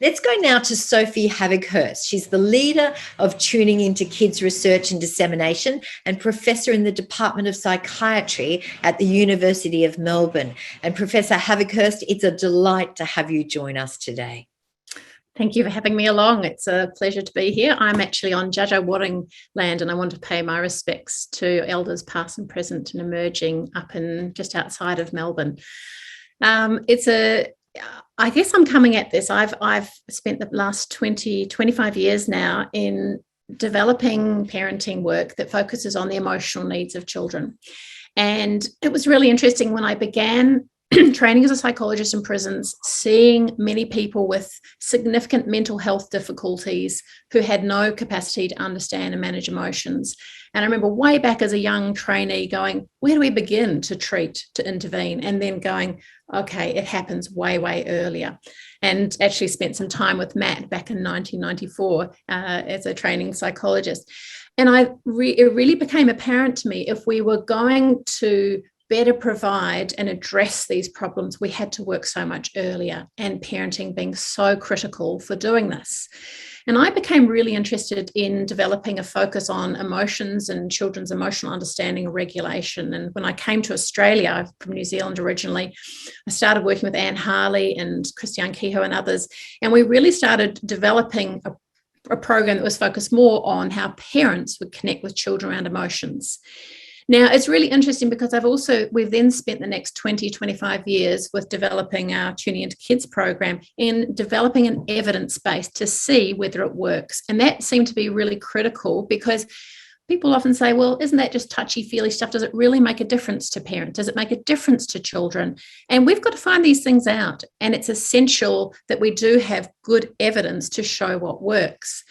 Let's go now to Sophie Havighurst. She's the leader of Tuning Into Kids Research and Dissemination and professor in the Department of Psychiatry at the University of Melbourne. And Professor Havighurst, it's a delight to have you join us today. Thank you for having me along. It's a pleasure to be here. I'm actually on Judjo Waring land, and I want to pay my respects to elders past and present and emerging up in just outside of Melbourne. I guess I'm coming at this. I've spent the last 25 years now in developing parenting work that focuses on the emotional needs of children. And it was really interesting when I began training as a psychologist in prisons, seeing many people with significant mental health difficulties who had no capacity to understand and manage emotions. And I remember way back as a young trainee going, where do we begin to treat, to intervene? And then going, okay, it happens way, way earlier. And actually spent some time with Matt back in 1994 as a training psychologist. And it really became apparent to me, if we were going to better provide and address these problems, we had to work so much earlier, and parenting being so critical for doing this. And I became really interested in developing a focus on emotions and children's emotional understanding and regulation. And when I came to Australia, I'm from New Zealand originally, I started working with Anne Harley and Christiane Kehoe and others. And we really started developing a program that was focused more on how parents would connect with children around emotions. Now, it's really interesting because we've then spent the next 25 years with developing our Tuning Into Kids program in developing an evidence base to see whether it works. And that seemed to be really critical, because people often say, well, isn't that just touchy-feely stuff? Does it really make a difference to parents? Does it make a difference to children? And we've got to find these things out. And it's essential that we do have good evidence to show what works.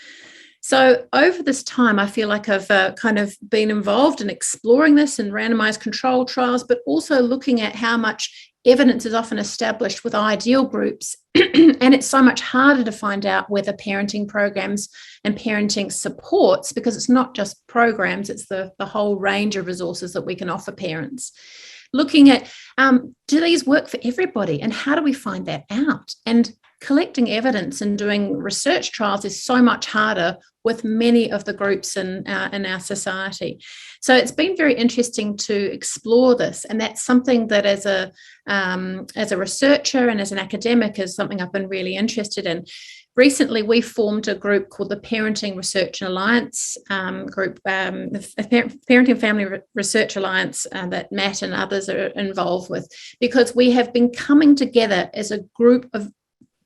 So over this time, I feel like I've kind of been involved in exploring this in randomized control trials, but also looking at how much evidence is often established with ideal groups. And it's so much harder to find out whether parenting programs and parenting supports, because it's not just programs, it's the whole range of resources that we can offer parents. Looking at, do these work for everybody? And how do we find that out? And collecting evidence and doing research trials is so much harder with many of the groups in our society. So it's been very interesting to explore this, and that's something that as a researcher and as an academic is something I've been really interested in. Recently, we formed a group called the Parenting Research and Alliance group, the Parenting Family Research Alliance that Matt and others are involved with, because we have been coming together as a group of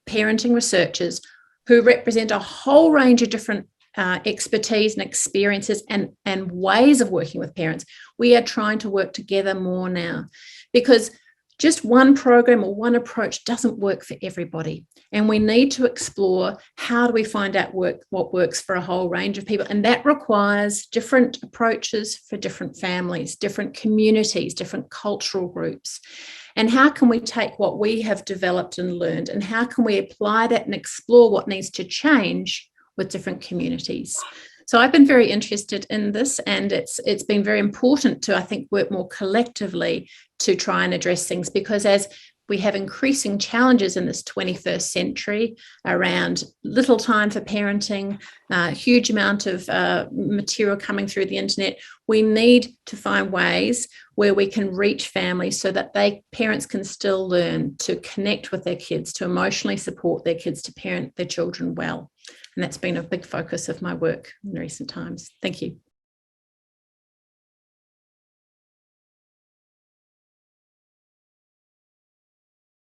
parenting researchers who represent a whole range of different expertise and experiences and ways of working with parents. We are trying to work together more now, because just one program or one approach doesn't work for everybody. And we need to explore, how do we find out what works for a whole range of people? And that requires different approaches for different families, different communities, different cultural groups. And how can we take what we have developed and learned, and how can we apply that and explore what needs to change with different communities? So I've been very interested in this, and it's been very important to, I think, work more collectively to try and address things, because as we have increasing challenges in this 21st century around little time for parenting, huge amount of material coming through the internet, we need to find ways where we can reach families so that parents can still learn to connect with their kids, to emotionally support their kids, to parent their children well. And that's been a big focus of my work in recent times. Thank you.